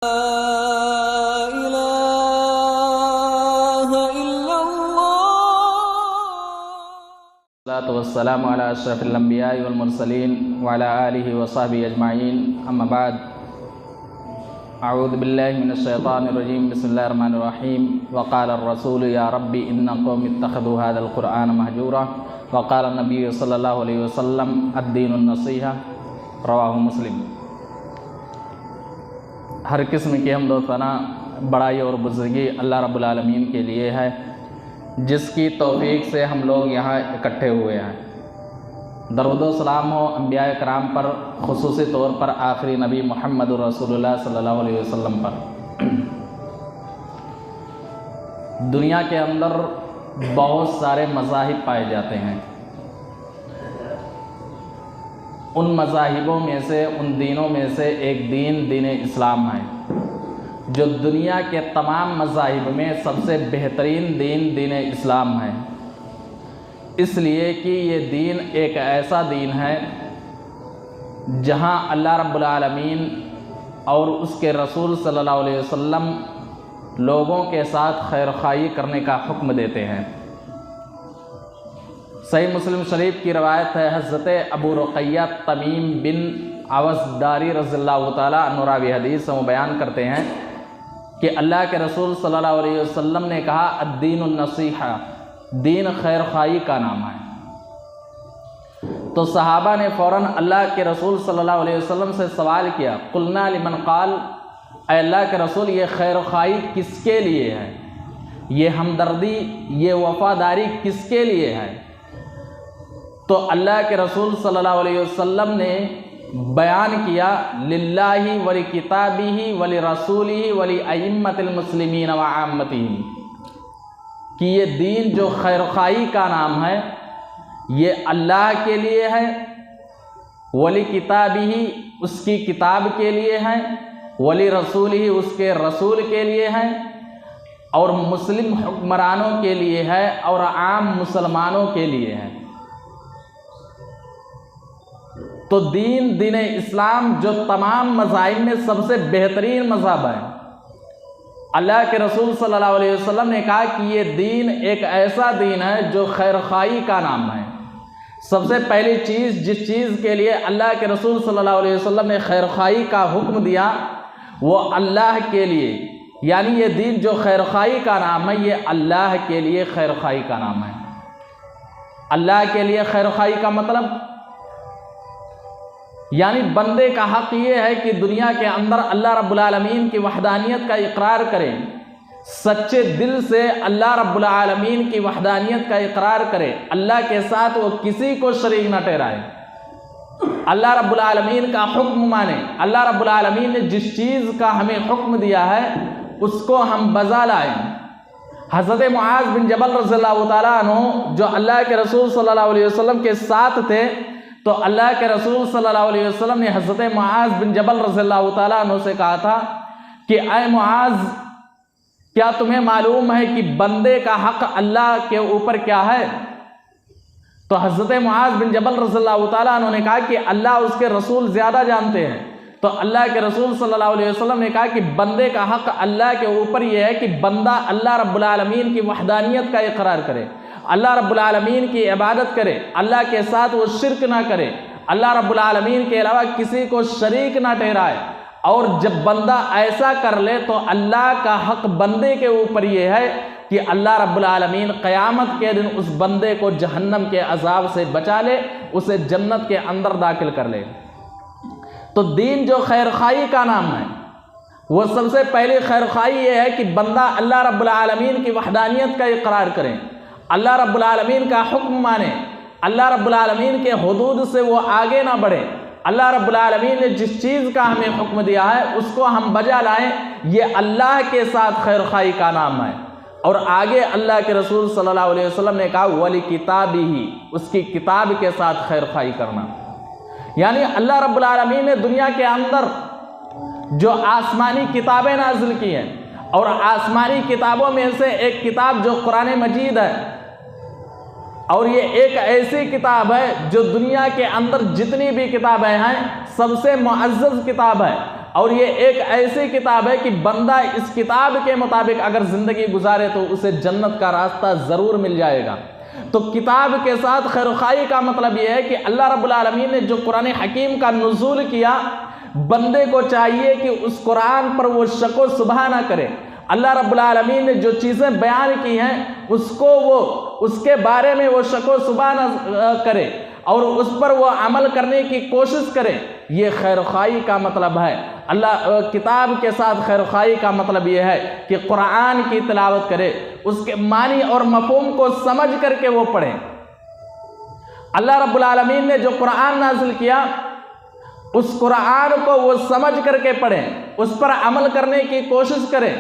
वस्सलामु अला अशरफिल अंबिया वल मुरसलीन व अला आलिहि व सहबिहि अजमाइन अम्मा बाद। अऊज़ु बिल्लाहि मिनश शैतानिर रजीम बिस्मिल्लाहिर रहमानिर रहीम। व क़ाल ar-रसूल या रब्बी इन्ना क़ौमी इत्तख़ज़ू हाज़ल क़ुरआन महजूरा व क़ाल नबी सल्लल्लाहु अलैहि वसल्लम अद-दीनुन नसीहा। रवाहु मुस्लिम। हर किस्म की हम्द व सना बड़ाई और बुज़ुर्गी अल्लाह रब्बुल आलमीन के लिए है, जिसकी तौफीक से हम लोग यहाँ इकट्ठे हुए हैं। दरूद व सलाम हो अंबिया कराम पर, खुसूसी तौर पर आखिरी नबी मोहम्मद रसूलुल्लाह सल्लल्लाहु अलैहि वसल्लम पर। दुनिया के अंदर बहुत सारे मज़ाहिब पाए जाते हैं। उन मज़ाहिबों में से, उन दीनों में से एक दीन इस्लाम है, जो दुनिया के तमाम मज़ाहिब में सबसे बेहतरीन दीन इस्लाम है। इसलिए कि ये दीन एक ऐसा दीन है जहाँ अल्लाह रब्बुल आलमीन और उसके रसूल सल्लल्लाहु अलैहि वसल्लम लोगों के साथ खैरखाई करने का हुक्म देते हैं। सही मुस्लिम शरीफ की रवायत है, हज़रत अबू रुक़ैया तमीम बिन अवसदारी रज़ियल्लाहु ताला अन्हु रावी हदीस में बयान करते हैं कि अल्लाह के रसूल सल्लल्लाहु अलैहि वसल्लम ने कहा, अद-दीनुन नसीहा, दीन खैरखाई का नाम है। तो सहाबा ने फ़ौरन अल्लाह के रसूल सल्लल्लाहु अलैहि वसल्लम से सवाल किया, कुलना लिमन क़ाल, ऐ अल्लाह के रसूल ये खैरखाई किसके लिए है, ये हमदर्दी, ये वफ़ादारी किसके लिए है? तो अल्लाह के रसूल सल्लल्लाहु अलैहि वसल्लम ने बयान किया, लिल्लाहि वली किताबिही वली रसूलिही वली अइम्मतिल मुस्लिमीन व आम्मतिही, कि ये दीन जो खैरखाई का नाम है ये अल्लाह के लिए है, वली किताबिही उसकी किताब के लिए है, वली रसूलिही उसके रसूल के लिए है, और मुस्लिम हुक्मरानों के लिए है, और आम मुसलमानों के लिए है। तो दीन इस्लाम जो तमाम मज़ाहिब में सबसे बेहतरीन मज़हब है। अल्लाह के रसूल सल्लल्लाहु अलैहि वसल्लम ने कहा कि ये दीन एक ऐसा दीन है जो खैरखाई का नाम है। सबसे पहली चीज़, जिस चीज़ के लिए अल्लाह के रसूल सल्लल्लाहु अलैहि वसल्लम ने खैरखाई का हुक्म दिया वो अल्लाह के लिए, यानी ये दीन जो खैरखाई का नाम है ये अल्लाह के लिए खैरखाई का नाम है। अल्लाह के लिए खैरखाई का मतलब यानी बंदे का हक़ ये है कि दुनिया के अंदर अल्लाह रब्बुल आलमीन की वहदानियत का इकरार करे, सच्चे दिल से अल्लाह रब्बुल आलमीन की वहदानियत का इकरार करे, अल्लाह के साथ वो किसी को शरीक न ठहराए, अल्लाह रब्बुल आलमीन का हुक्म माने। अल्लाह रब्बुल आलमीन ने जिस चीज़ का हमें हुक्म दिया है उसको हम बजा लाएँ। हज़रत मुआज़ बिन जबल रज़ियल्लाहु ताला अन्हु जो अल्लाह के रसूल सल्लल्लाहु अलैहि वसल्लम के साथ थे, तो अल्लाह के रसूल सल्लल्लाहु अलैहि वसल्लम ने हज़रत मुआज़ बिन जबल रज़ियल्लाहु ताला अन्हु से कहा था कि ऐ मुआज़, क्या तुम्हें मालूम है कि बंदे का हक़ अल्लाह के ऊपर क्या है? तो हज़रत मुआज़ बिन जबल रज़ियल्लाहु ताला अन्हु ने कहा कि अल्लाह उसके रसूल ज़्यादा जानते हैं। तो अल्लाह के रसूल सल्लल्लाहु अलैहि वसल्लम ने कहा कि बंदे का हक़ अल्लाह के ऊपर यह है कि बंदा अल्लाह रब्बुल आलमीन की वहदानियत का इकरार करे, अल्लाह रब्बुल आलमीन की इबादत करे, अल्लाह के साथ वो शिरक ना करे, अल्लाह रब्बुल आलमीन के अलावा किसी को शरीक ना ठहराए। और जब बंदा ऐसा कर ले तो अल्लाह का हक़ बंदे के ऊपर ये है कि अल्लाह रब्बुल आलमीन क़यामत के दिन उस बंदे को जहन्नम के अज़ाब से बचा ले, उसे जन्नत के अंदर दाखिल कर ले। तो दीन जो खैरखाई का नाम है वो सबसे पहली खैरखाई ये है कि बंदा अल्लाह रब्बुल आलमीन की वहदानियत का इकरार करे, अल्लाह रब्बुल आलमीन का हुक्म माने, अल्लाह रब्बुल आलमीन के हुदूद से वो आगे ना बढ़े, अल्लाह रब्बुल आलमीन ने जिस चीज़ का हमें हुक्म दिया है उसको हम बजा लाएं, ये अल्लाह के साथ खैरखाई का नाम है। और आगे अल्लाह के रसूल सल्लल्लाहु अलैहि वसल्लम ने कहा, वली किताबिही, उसकी किताब के साथ खैरखाई करना। यानी अल्लाह रब्बुल आलमीन ने दुनिया के अंदर जो आसमानी किताबें नाजिल की हैं, और आसमानी किताबों में से एक किताब जो कुरान मजीद है, और ये एक ऐसी किताब है जो दुनिया के अंदर जितनी भी किताबें हैं सबसे मुअज़्ज़ज़ किताब है। और ये एक ऐसी किताब है कि बंदा इस किताब के मुताबिक अगर ज़िंदगी गुजारे तो उसे जन्नत का रास्ता ज़रूर मिल जाएगा। तो किताब के साथ खैरुखाई का मतलब यह है कि अल्लाह रब्बुल आलमीन ने जो कुरान हकीम का नुज़ूल किया, बंदे को चाहिए कि उस कुरान पर वो शको सुबह ना करे। अल्लाह रब्बुल आलमीन ने जो चीज़ें बयान की हैं उसको वो उसके बारे में वो शको सुबह ना करे और उस पर वो अमल करने की कोशिश करे। ये खैरुखाई का मतलब है। अल्लाह किताब के साथ खैरुखाई का मतलब ये है कि कुरान की तिलावत करे, उसके मानी और मफ़हूम को समझ करके वो पढ़े। अल्लाह रब्बुल आलमीन ने जो कुरान नाज़िल किया उस कुरान को वो समझ करके पढ़ें, उस पर अमल करने की कोशिश करें।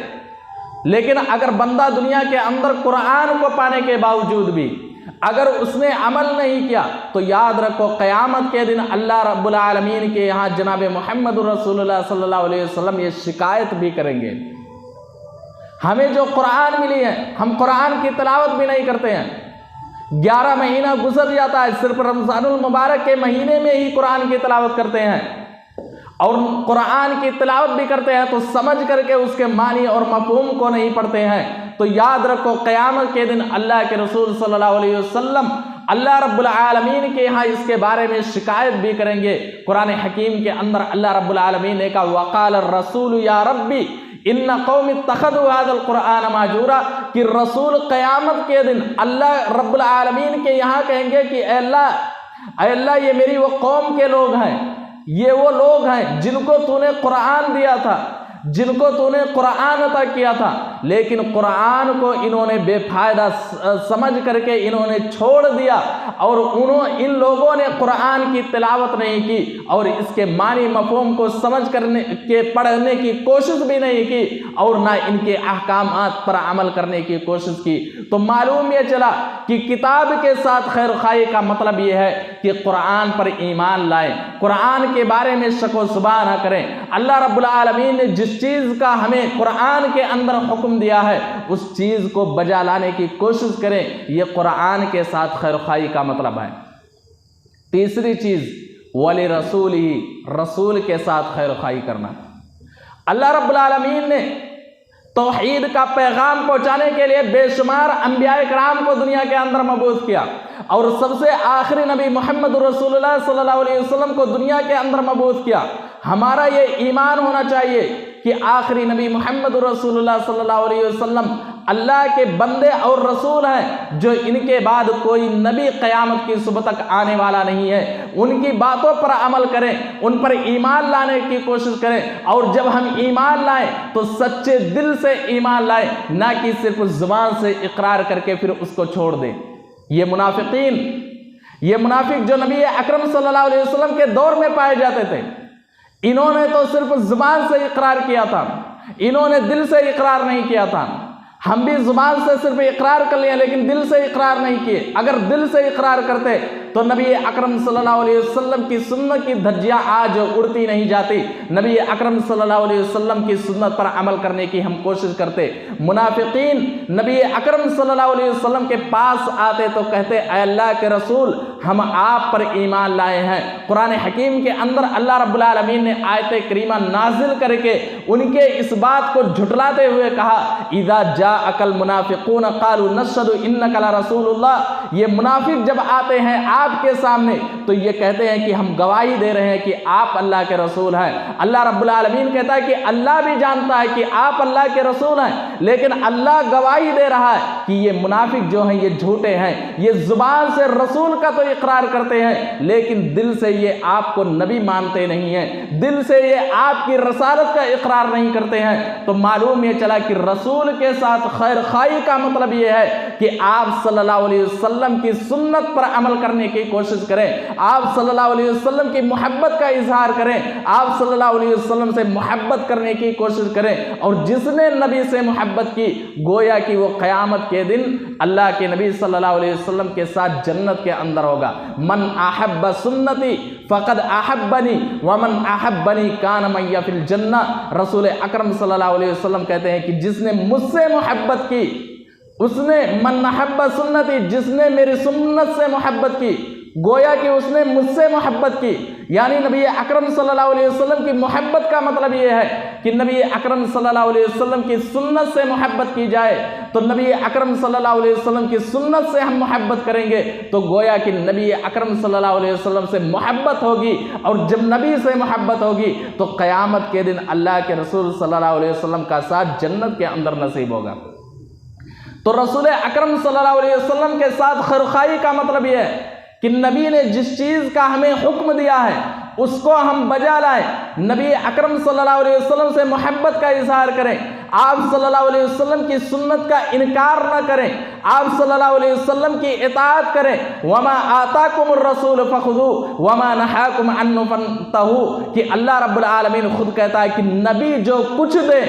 लेकिन अगर बंदा दुनिया के अंदर कुरान को पाने के बावजूद भी अगर उसने अमल नहीं किया तो याद रखो क़यामत के दिन अल्लाह रब्बुल आलमीन के यहाँ जनाब मोहम्मद रसूलुल्लाह सल्लल्लाहु अलैहि वसल्लम ये शिकायत भी करेंगे, हमें जो कुरान मिली है हम कुरान की तिलावत भी नहीं करते हैं। 11 महीना गुजर जाता है, सिर्फ रमज़ानुल मुबारक के महीने में ही कुरान की तिलावत करते हैं और कुरान की तिलावत भी करते हैं तो समझ करके उसके मानी और मफ़हूम को नहीं पढ़ते हैं। तो याद रखो क़यामत के दिन अल्लाह के रसूल सल्लल्लाहु अलैहि वसल्लम अल्लाह रब्बुल आलमीन के यहाँ इसके बारे में शिकायत भी करेंगे। कुरान हकीम के अंदर अल्लाह रब्बुल आलमीन ने कहा वक़ाल रसूल या रब्बी इन्ना कौमी इत्तखज़ू हाज़ल कुरान महजूरा, कि रसूल क़यामत के दिन अल्लाह रब्बुल आलमीन के यहाँ कहेंगे कि अल्लाह ये मेरी वो कौम के लोग हैं, ये वो लोग हैं जिनको तूने कुरान दिया था, जिनको तूने कुरान अता किया था, लेकिन कुरान को इन्होंने बेफायदा समझ करके इन्होंने छोड़ दिया और इन लोगों ने कुरान की तिलावत नहीं की और इसके मानी मफ़हूम को समझ करने के पढ़ने की कोशिश भी नहीं की और ना इनके अहकामात पर अमल करने की कोशिश की। तो मालूम ये चला कि किताब के साथ खैरुखाई का मतलब ये है कि कुरान पर ईमान लाएं, कुरान के बारे में शको सुबह ना करें। अल्लाह रब्बुल आलमीन ने जिस चीज़ का हमें कुरान के अंदर हुक्म दिया है उस चीज़ को बजा लाने की कोशिश करें। यह कुरान के साथ खैरुखाई का मतलब है। तीसरी चीज़ वली रसूल ही, रसूल के साथ खैरुखाई करना। अल्लाह रब्बुल आलमीन ने तौहीद का पैगाम पहुंचाने के लिए बेशुमार अंबिया इकराम को दुनिया के अंदर मबूस किया और सबसे आखिरी नबी मोहम्मद रसूलुल्लाह सल्लल्लाहु अलैहि वसल्लम को दुनिया के अंदर मबूस किया। हमारा ये ईमान होना चाहिए कि आखिरी नबी मोहम्मद रसूलुल्लाह सल्लल्लाहु अलैहि वसल्लम अल्लाह के बंदे और रसूल हैं, जो इनके बाद कोई नबी क़यामत की सुबह तक आने वाला नहीं है। उनकी बातों पर अमल करें, उन पर ईमान लाने की कोशिश करें और जब हम ईमान लाएं तो सच्चे दिल से ईमान लाएं, ना कि सिर्फ ज़ुबान से इकरार करके फिर उसको छोड़ दें। ये मुनाफिकीन, ये मुनाफिक जो नबी अकरम सल्लल्लाहु अलैहि वसल्लम के दौर में पाए जाते थे, इन्होंने तो सिर्फ ज़ुबान से इकरार किया था, इन्होंने दिल से इकरार नहीं किया था। हम भी ज़ुबान से सिर्फ इकरार कर लिए लेकिन दिल से इकरार नहीं किए। अगर दिल से इकरार करते तो नबी अकरम सल्लल्लाहु अलैहि वसल्लम की सुन्नत की धज्जियाँ आज उड़ती नहीं जाती। नबी अकरम सल्लल्लाहु अलैहि वसल्लम की सुन्नत पर अमल करने की हम कोशिश करते। मुनाफिकीन नबी अकरम सल्लल्लाहु अलैहि वसल्लम के पास आते तो कहते ऐ अल्लाह के रसूल, हम आप पर ईमान लाए हैं। कुरान हकीम के अंदर अल्लाह रब्बुल आलमीन ने आयत करीमा नाजिल करके उनके इस बात को झुठलाते हुए कहा इज़ा जाअकल मुनाफिकून क़ालू नशहदु इन्नका ला रसूलुल्लाह। ये मुनाफिक जब आते हैं आपके सामने तो ये कहते हैं कि हम गवाही दे रहे हैं कि आप अल्लाह के रसूल हैं। अल्लाह रब्बुल आलमीन कहता है कि अल्लाह भी जानता है कि आप अल्लाह के रसूल हैं, लेकिन अल्लाह गवाही दे रहा है कि ये मुनाफिक जो हैं ये झूठे हैं। ये जुबान से रसूल का तो इकरार करते हैं लेकिन दिल से ये आपको नबी मानते नहीं हैं, दिल से ये आपकी रसालत का इकरार नहीं करते हैं। तो मालूम ये चला कि रसूल के साथ खैर खाई का मतलब ये है कि आप सल्लल्लाहु अलैहि वसल्लम की सुन्नत पर अमल करने की कोशिश करें, आप सल्लल्लाहु अलैहि वसल्लम की मोहब्बत का इजहार करें, आप सल्लल्लाहु अलैहि वसल्लम से मोहब्बत करने की कोशिश करें। और जिसने नबी से मोहब्बत की गोया कि वो क़यामत के दिन अल्लाह के नबी सल्लल्लाहु अलैहि वसल्लम के साथ जन्नत के अंदर होगा। मन अहब्ब सुन्नती फ़क़द अहब्बनी व मन अहब्बनी कान मैया फिल जन्नह। रसूल अकरम सल्लल्लाहु अलैहि वसल्लम कहते हैं कि जिसने मुझसे मोहब्बत की उसने मन अहब्ब सुन्नती, जिसने मेरी सुन्नत से मोहब्बत की गोया कि उसने मुझसे मोहब्बत की। यानी नबी अकरम सल्लल्लाहु अलैहि वसल्लम की मोहब्बत का मतलब ये है कि नबी अकरम सल्लल्लाहु अलैहि वसल्लम की सुन्नत से मोहब्बत की जाए। तो नबी अकरम सल्लल्लाहु अलैहि वसल्लम की सुन्नत से हम मोहब्बत करेंगे तो गोया कि नबी अकरम सल्लल्लाहु अलैहि वसल्लम से मोहब्बत होगी। और जब नबी से मोहब्बत होगी तो क़यामत के दिन अल्लाह के रसूल सल्लल्लाहु अलैहि वसल्लम का साथ जन्नत के अंदर नसीब होगा। तो रसूल अकरम सल्लल्लाहु अलैहि वसल्लम के साथ खैरखाई का मतलब यह है कि नबी ने जिस चीज़ का हमें हुक्म दिया है उसको हम बजा लाएं। नबी अकरम सल्लल्लाहु अलैहि वसल्लम से मोहब्बत का इजहार करें। आप सल्लल्लाहु अलैहि वसल्लम की सुन्नत का इनकार न करें। आप सल्लल्लाहु अलैहि वसल्लम की इताअत करें। वमा आताकुमुर रसूल फखुदू वमा नहाकुम अन्हु फंतहू, कि अल्लाह रब्बुल आलमीन खुद कहता है कि नबी जो कुछ दे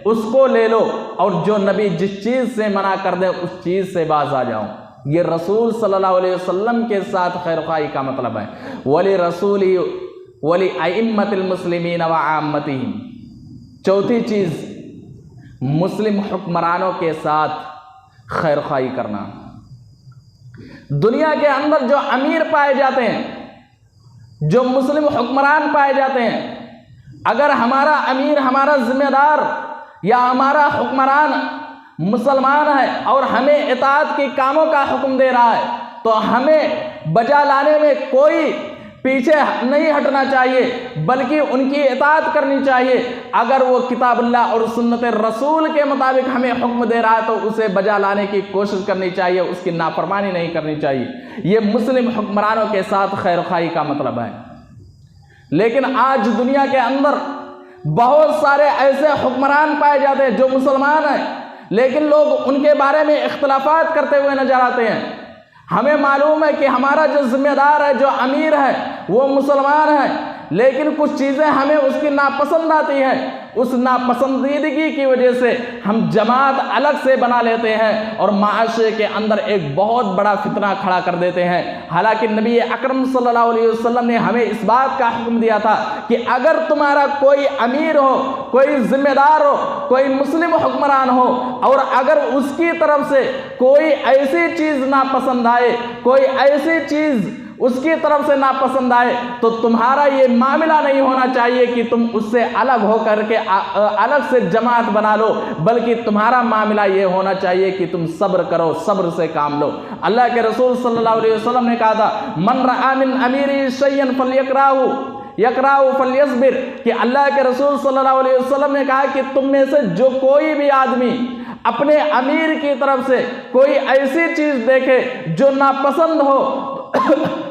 उसको ले लो और जो नबी जिस चीज़ से मना कर दे उस चीज़ से बाज आ जाओ। ये रसूल सल्लल्लाहु अलैहि वसल्लम के साथ खैरखाई का मतलब है। वली रसूली वली अइम्मतिल मुस्लिमीन व आम्मतिहिम। चौथी चीज़, मुस्लिम हुक्मरानों के साथ खैरखाई करना। दुनिया के अंदर जो अमीर पाए जाते हैं, जो मुस्लिम हुक्मरान पाए जाते हैं, अगर हमारा अमीर, हमारा जिम्मेदार या हमारा हुक्मरान मुसलमान है और हमें इताअत के कामों का हुक्म दे रहा है तो हमें बजा लाने में कोई पीछे नहीं हटना चाहिए, बल्कि उनकी इताअत करनी चाहिए। अगर वो किताबुल्लाह और सुन्नत रसूल के मुताबिक हमें हुक्म दे रहा है तो उसे बजा लाने की कोशिश करनी चाहिए, उसकी नाफरमानी नहीं करनी चाहिए। ये मुस्लिम हुक्मरानों के साथ खैरखाई का मतलब है। लेकिन आज दुनिया के अंदर बहुत सारे ऐसे हुक्मरान पाए जाते हैं जो मुसलमान हैं, लेकिन लोग उनके बारे में इख्तलाफात करते हुए नजर आते हैं। हमें मालूम है कि हमारा जो जिम्मेदार है, जो अमीर है, वो मुसलमान है, लेकिन कुछ चीज़ें हमें उसकी नापसंद आती हैं। उस नापसंदीदगी की वजह से हम जमात अलग से बना लेते हैं और माशरे के अंदर एक बहुत बड़ा फितना खड़ा कर देते हैं। हालांकि नबी अकरम सल्लल्लाहु अलैहि वसल्लम ने हमें इस बात का हुक्म दिया था कि अगर तुम्हारा कोई अमीर हो, कोई जिम्मेदार हो, कोई मुस्लिम हुक्मरान हो और अगर उसकी तरफ से कोई ऐसी चीज़ नापसंद आए, कोई ऐसी चीज़ उसकी तरफ से नापसंद आए, तो तुम्हारा ये मामला नहीं होना चाहिए कि तुम उससे अलग होकर के अलग से जमात बना लो, बल्कि तुम्हारा मामला ये होना चाहिए कि तुम सब्र करो, सब्र से काम लो। अल्लाह के रसूल सल्लल्लाहु अलैहि वसल्लम ने कहा था, मन रआ मिन अमीरी शय्यन फल्यकराहु यकराहु फल्यस्बिर, कि अल्लाह के रसूल सल्लल्लाहु अलैहि वसल्लम ने कहा कि तुम में से जो कोई भी आदमी अपने अमीर की तरफ से कोई ऐसी चीज़ देखे जो नापसंद हो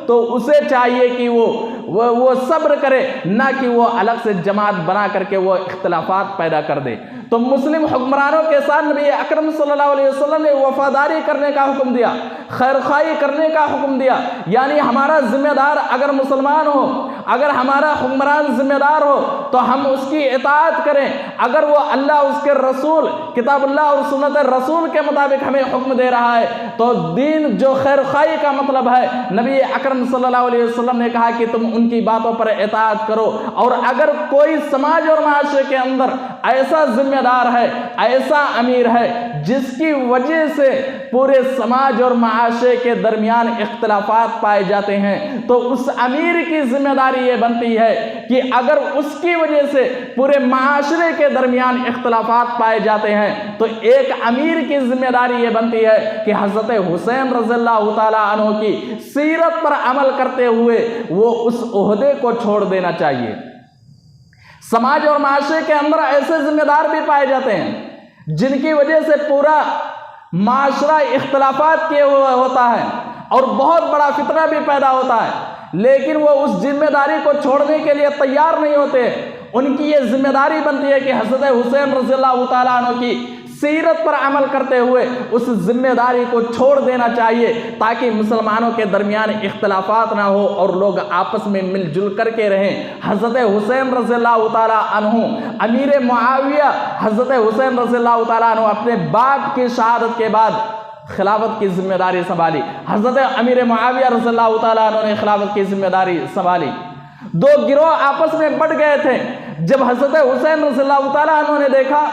तो उसे चाहिए कि वो सब्र करे, ना कि वो अलग से जमात बना करके वो इख्तलाफात पैदा कर दे। तो मुस्लिम हुक्मरानों के साथ नबी अकरम सल्लल्लाहु अलैहि वसल्लम ने वफादारी करने का हुक्म दिया, खैरखाई करने का हुक्म दिया। यानी हमारा जिम्मेदार अगर मुसलमान हो, अगर हमारा हुक्मरान जिम्मेदार हो तो हम उसकी इताअत करें। अगर वो अल्लाह, उसके रसूल, किताबुल्लाह और सुन्नत रसूल के मुताबिक हमें हुक्म दे रहा है तो दीन जो खैरखाई का मतलब है, नबी अकरम सल्लल्लाहु अलैहि वसल्लम ने कहा कि तुम उनकी बातों पर इताअत करो। और अगर कोई समाज और माशरे के अंदर ऐसा जिम्मेदार है, ऐसा अमीर है जिसकी वजह से पूरे समाज और माशरे के दरमियान इख्तलाफात पाए जाते हैं, तो उस अमीर की जिम्मेदारी ये बनती है कि अगर उसकी वजह से पूरे माशरे के दरमियान इख्तलाफात पाए जाते हैं तो एक अमीर की जिम्मेदारी ये बनती है कि हज़रत हुसैन रज़ियल्लाहु ताला अन्हु की सीरत पर अमल करते हुए वो उस ओहदे को छोड़ देना चाहिए। समाज और माशरे के अंदर ऐसे जिम्मेदार भी पाए जाते हैं जिनकी वजह से पूरा माशरा इख्तलाफात किए हुए होता है और बहुत बड़ा फितना भी पैदा होता है, लेकिन वो उस जिम्मेदारी को छोड़ने के लिए तैयार नहीं होते। उनकी ये जिम्मेदारी बनती है कि हज़रत हुसैन रज़ियल्लाहु ताला अन्हु की सीरत पर अमल करते हुए उस जिम्मेदारी को छोड़ देना चाहिए, ताकि मुसलमानों के दरमियान इख्तलाफात ना हो और लोग आपस में मिलजुल करके रहें। हज़रत हुसैन रज़ियल्लाहु ताला अन्हु, अमीर मुआविया हज़रत हुसैन रज़ियल्लाहु ताला अन्हु अपने बाप की शहादत के बाद खिलाफत की जिम्मेदारी संभाली। हज़रत अमीर मुआविया रज़ियल्लाहु ताला अन्हु ने खिलाफत की जिम्मेदारी संभाली। दो गिरोह आपस में बढ़ गए थे। जब हज़रत हुसैन रज़ियल्लाहु ताला अन्हु ने देखा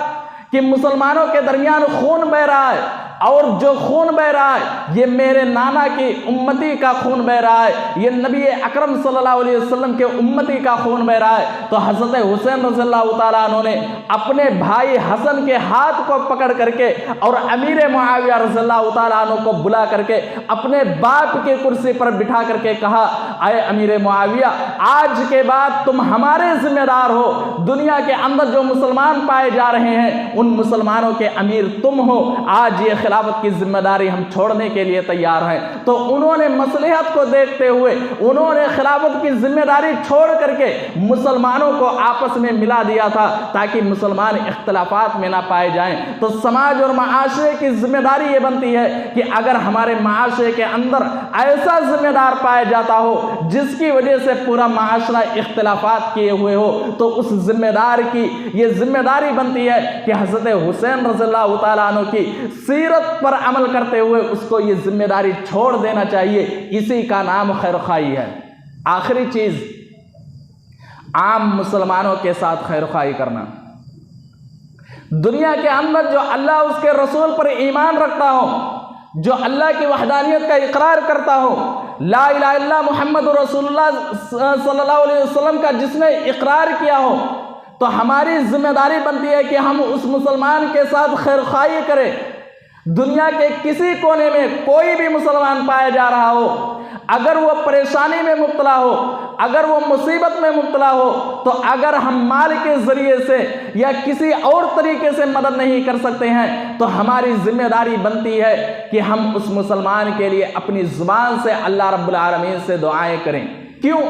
कि मुसलमानों के दरमियान खून बह रहा है और जो खून बह रहा है ये मेरे नाना की उम्मती का खून बह रहा है, ये नबी अकरम सल्लल्लाहु अलैहि वसल्लम के उम्मती का खून बह रहा है। तो हज़रत हुसैन रज़ियल्लाहु ताला अन्हु ने अपने भाई हसन के हाथ को पकड़ करके और अमीर मुआविया रज़ियल्लाहु ताला अन्हु को बुला करके अपने बाप के कुर्सी पर बिठा करके कहा, आए अमीर मुआविया, आज के बाद तुम हमारे जिम्मेदार हो। दुनिया के अंदर जो मुसलमान पाए जा रहे हैं उन मुसलमानों के अमीर तुम हो। आज ये खिलाफत की जिम्मेदारी हम छोड़ने के लिए तैयार हैं। तो उन्होंने मसलहत को देखते हुए उन्होंने खिलाफत की जिम्मेदारी छोड़ करके मुसलमानों को आपस में मिला दिया था ताकि मुसलमान इख्तिलाफात में ना पाए जाएं। तो समाज और माशरे की जिम्मेदारी ये बनती है कि अगर हमारे माशरे के अंदर ऐसा जिम्मेदार पाया जाता हो जिसकी वजह से पूरा माशरा इख्तिलाफात किए हुए हो, तो उस जिम्मेदार की ये जिम्मेदारी बनती है कि हज़रत हुसैन रज़ियल्लाहु ताला अन्हु की सीरत पर अमल करते हुए उसको ये जिम्मेदारी छोड़ देना चाहिए। इसी का नाम खैरखाई है। आखिरी चीज, आम मुसलमानों के साथ खैरखाई करना। दुनिया के अंदर जो अल्लाह उसके रसूल पर ईमान रखता हो, जो अल्लाह की वहदानियत का इकरार करता हो, ला इलाहा इल्लल्लाह मुहम्मद रसूलुल्लाह सल्लल्लाहु अलैहि वसल्लम का जिसने इकरार किया हो, तो हमारी जिम्मेदारी बनती है कि हम उस मुसलमान के साथ खैरखाई करें। दुनिया के किसी कोने में कोई भी मुसलमान पाया जा रहा हो, अगर वो परेशानी में मुब्तला हो, अगर वो मुसीबत में मुब्तला हो, तो अगर हम माल के ज़रिए से या किसी और तरीके से मदद नहीं कर सकते हैं तो हमारी जिम्मेदारी बनती है कि हम उस मुसलमान के लिए अपनी ज़ुबान से अल्लाह रब्बुल आलमीन से दुआएं करें। क्यों?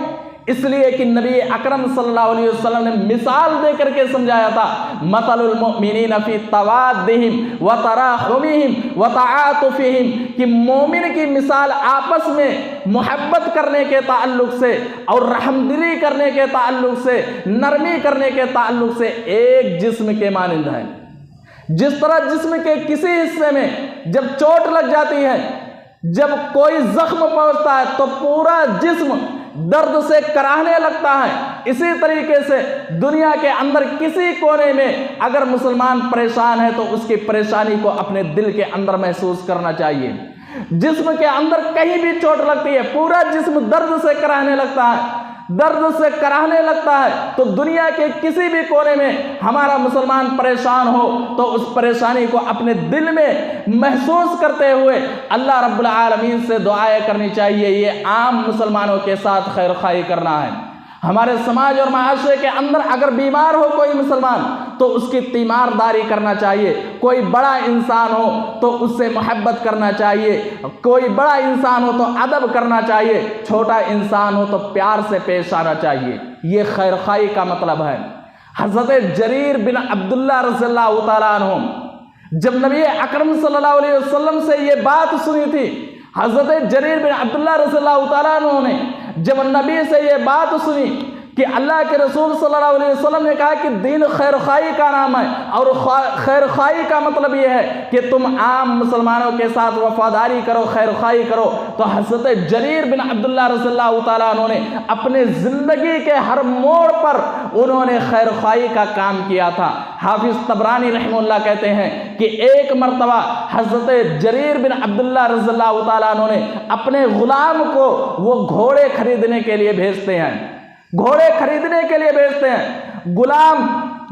इसलिए कि नबी अकरम सल्लल्लाहु अलैहि वसल्लम ने मिसाल दे करके समझाया था, मतलुल मुमिनीन फी तवाद्दिहिम व तराहुमिहिम व तआतुफिहिम, कि मोमिन की मिसाल आपस में मोहब्बत करने के ताल्लुक से और रहमदिली करने के ताल्लुक से, नरमी करने के ताल्लुक से एक जिस्म के मानिंद है। जिस तरह जिस्म के किसी हिस्से में जब चोट लग जाती है, जब कोई जख्म पहुंचता है तो पूरा जिस्म दर्द से कराहने लगता है, इसी तरीके से दुनिया के अंदर किसी कोने में अगर मुसलमान परेशान है तो उसकी परेशानी को अपने दिल के अंदर महसूस करना चाहिए। जिस्म के अंदर कहीं भी चोट लगती है पूरा जिस्म दर्द से कराहने लगता है, दर्द से कराहने लगता है। तो दुनिया के किसी भी कोने में हमारा मुसलमान परेशान हो तो उस परेशानी को अपने दिल में महसूस करते हुए अल्लाह रब्बुल आलमीन से दुआएं करनी चाहिए। ये आम मुसलमानों के साथ खैरखाई करना है। हमारे समाज और माशरे के अंदर अगर बीमार हो कोई मुसलमान तो उसकी तीमारदारी करना चाहिए। कोई बड़ा इंसान हो तो उससे मोहब्बत करना चाहिए, कोई बड़ा इंसान हो तो अदब करना चाहिए, छोटा इंसान हो तो प्यार से पेश आना चाहिए। ये खैरखाई का मतलब है। हज़रत जरीर बिन अब्दुल्लाह रज़ियल्लाहु ताला अन्हु जब नबी अकरम सल्लल्लाहु अलैहि वसल्लम से ये बात सुनी थी, हज़रत जरीर बिन अब्दुल्लाह रज़ियल्लाहु ताला अन्हु ने जब नबी से ये बात सुनी कि अल्लाह के रसूल सल्लल्लाहु अलैहि वसल्लम ने कहा कि दीन खैरखाई का नाम है और खैरखाई का मतलब ये है कि तुम आम मुसलमानों के साथ वफादारी करो, खैरखाई करो, तो हज़रत जरीर बिन अब्दुल्लाह रज़ियल्लाहु ताला अन्हु ने अपने ज़िंदगी के हर मोड़ पर उन्होंने खैरखाई का काम किया था। हाफिज़ तबरानी रहमतुल्लाह कहते हैं कि एक मरतबा हज़रत जरीर बिन अब्दुल्लाह रज़ियल्लाहु ताला अन्हु ने अपने ग़ुलाम को वो घोड़े खरीदने के लिए भेजते हैं, घोड़े खरीदने के लिए भेजते हैं। गुलाम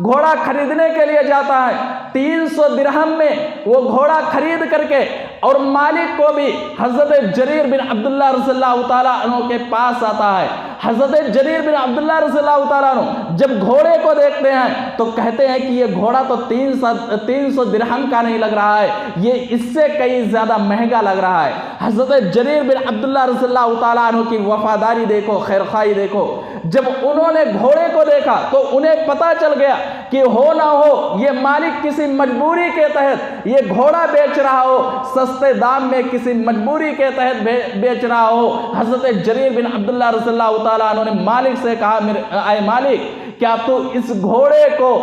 घोड़ा खरीदने के लिए जाता है, 300 दिरहम में वो घोड़ा खरीद करके और मालिक को भी हज़रत जरीर बिन अब्दुल्लाह रज़ियल्लाहु ताला अन्हु के पास आता है। हज़रत जरीर बिन अब्दुल्लाह रज़ियल्लाहु ताला अन्हु जब घोड़े को देखते हैं तो कहते हैं कि ये घोड़ा तो 300 दिरहम का नहीं लग रहा है, ये इससे कई ज़्यादा महंगा लग रहा है। हज़रत जरीर बिन अब्दुल्लाह रज़ियल्लाहु ताला अन्हु की वफादारी देखो, खैरखाई देखो। जब उन्होंने घोड़े को देखा तो उन्हें पता चल गया कि हो ना हो ये मालिक किसी मजबूरी के तहत ये घोड़ा बेच रहा हो, सस्ते दाम में किसी मजबूरी के तहत बेच रहा हो। हज़रत जरीर बिन अब्दुल्लाह रज़ियल्लाहु ताला अन्हु ने मालिक से कहा, आए मालिक, क्या तू इस घोड़े को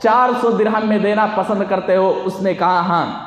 400 दिरहम में देना पसंद करते हो? उसने कहा हाँ।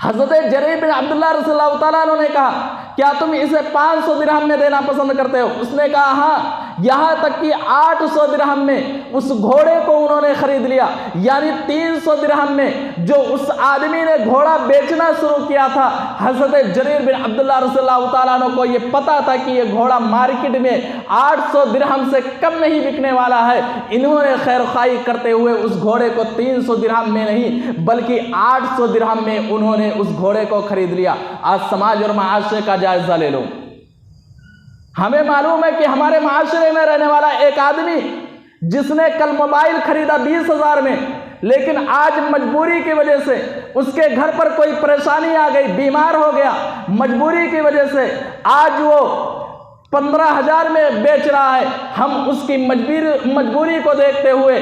हज़रत जरीर बिन अब्दुल्लाह रज़ियल्लाहु ताला अन्हु ने कहा, क्या तुम इसे 500 दिरहम में देना पसंद करते हो? उसने कहा हाँ। यहाँ तक कि 800 दिरहम में उस घोड़े को उन्होंने खरीद लिया। यानी 300 दिरहम में जो उस आदमी ने घोड़ा बेचना शुरू किया था, हजरत जरीर बिन अब्दुल्लाह रज़ियल्लाहु ताला अन्हु को ये पता था कि ये घोड़ा मार्केट में 800 दिरहम से कम नहीं बिकने वाला है। इन्होंने खैर खाई करते हुए उस घोड़े को 300 दिरहम में नहीं बल्कि 800 दिरहम में उन्होंने उस घोड़े को खरीद लिया। आज समाज और माशरे का जायजा ले लो। हमें मालूम है कि हमारे माशरे में रहने वाला एक आदमी जिसने कल मोबाइल खरीदा 20,000 में, लेकिन आज मजबूरी की वजह से उसके घर पर कोई परेशानी आ गई, बीमार हो गया, मजबूरी की वजह से आज वो 15,000 में बेच रहा है। हम उसकी मजबूरी को देखते हुए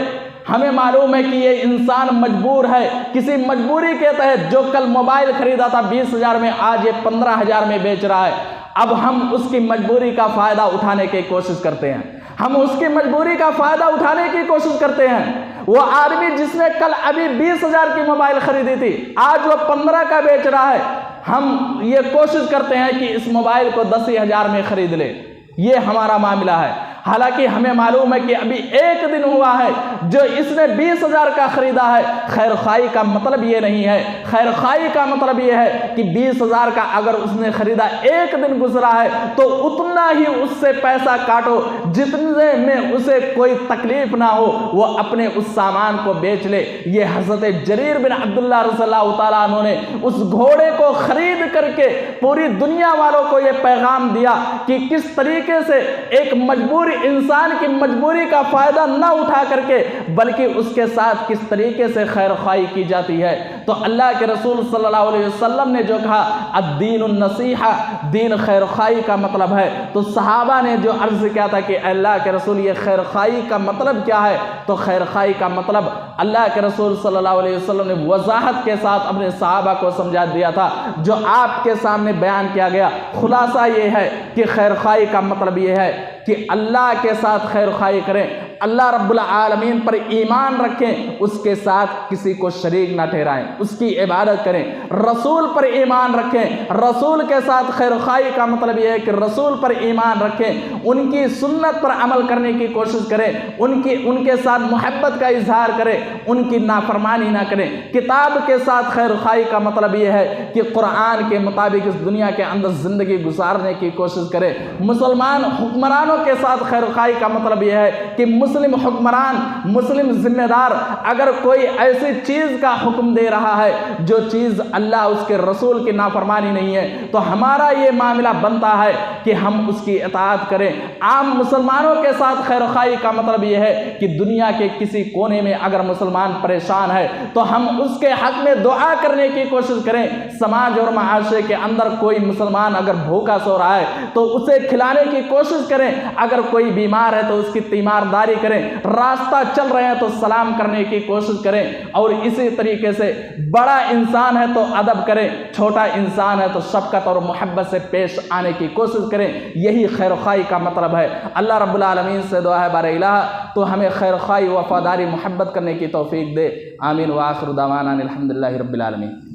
हमें मालूम है कि ये इंसान मजबूर है, किसी मजबूरी के तहत जो कल मोबाइल खरीदा था 20,000 में, आज ये 15,000 में बेच रहा है। अब हम उसकी मजबूरी का फ़ायदा उठाने की कोशिश करते हैं, हम उसकी मजबूरी का फ़ायदा उठाने की कोशिश करते हैं। वो आदमी जिसने कल अभी 20,000 की मोबाइल खरीदी थी, आज वो 15 का बेच रहा है। हम ये कोशिश करते हैं कि इस मोबाइल को 10,000 में खरीद ले। ये हमारा मामला है। हालांकि हमें मालूम है कि अभी एक दिन हुआ है जो इसने 20,000 का खरीदा है। खैर खाई का मतलब ये नहीं है, खैर खाई का मतलब ये है कि 20,000 का अगर उसने खरीदा, एक दिन गुजरा है तो उतना ही उससे पैसा काटो जितने में उसे कोई तकलीफ ना हो, वो अपने उस सामान को बेच ले। ये हजरत जरीर बिन अब्दुल्लाह रज़ियल्लाहु ताला अन्हु ने उस घोड़े को खरीद करके पूरी दुनिया वालों को ये पैगाम दिया कि किस तरीके से एक मजबूर इंसान की मजबूरी का फायदा न उठा करके बल्कि उसके साथ किस तरीके से खैर खाई की जाती है। तो अल्लाह के रसूल सल्लल्लाहु अलैहि वसल्लम ने जो कहा अद्दीनुन नसीहा, दीन खैर खाई का मतलब है। तो सहाबा ने जो अर्ज किया था कि अल्लाह के रसूल ये खैर खाई का मतलब क्या है, तो खैर खाई का मतलब अल्लाह के रसूल सल्लल्लाहु अलैहि वसल्लम ने वजाहत के साथ अपने सहाबा को समझा दिया था, जो आपके सामने बयान किया गया। खुलासा ये है कि खैर खाई का मतलब ये है कि अल्लाह के साथ खैर खाई करें, अल्लाह रब्बुल आलमीन पर ईमान रखें, उसके साथ किसी को शरीक ना ठहराएं, उसकी इबादत करें, रसूल पर ईमान रखें। रसूल के साथ खैर खाई का मतलब यह है कि रसूल पर ईमान रखें, उनकी सुन्नत पर अमल करने की कोशिश करें, उनके साथ मोहब्बत का इजहार करें, उनकी नाफरमानी ना करें। किताब के साथ खैर खाई का मतलब यह है कि कुरान के मुताबिक इस दुनिया के अंदर ज़िंदगी गुजारने की कोशिश करें। मुसलमान हुक्मरानों के साथ खैर खाई का मतलब यह है कि मुस्लिम हुक्मरान, मुस्लिम जिम्मेदार अगर कोई ऐसी चीज़ का हुक्म दे रहा है जो चीज़ अल्लाह उसके रसूल की नाफरमानी नहीं है, तो हमारा ये मामला बनता है कि हम उसकी इताअत करें। आम मुसलमानों के साथ खैर खाई का मतलब यह है कि दुनिया के किसी कोने में अगर मुसलमान परेशान है तो हम उसके हक में दुआ करने की कोशिश करें। समाज और माशरे के अंदर कोई मुसलमान अगर भूखा सो रहा है तो उसे खिलाने की कोशिश करें, अगर कोई बीमार है तो उसकी तीमारदारी करें, रास्ता चल रहे हैं तो सलाम करने की कोशिश करें। और इसी तरीके से बड़ा इंसान है तो अदब करें, छोटा इंसान है तो शफकत और मोहब्बत से पेश आने की कोशिश करें। यही खैर खाई का मतलब है। अल्लाह रब्बुल आलमीन से दुआ है बारे इलाहा तो हमें खैर खाई, वफादारी, मोहब्बत करने की तौफीक दे। आमीन व आखिर दावाना अनिल हम्दुलिल्लाहि रब्बिल आलमीन।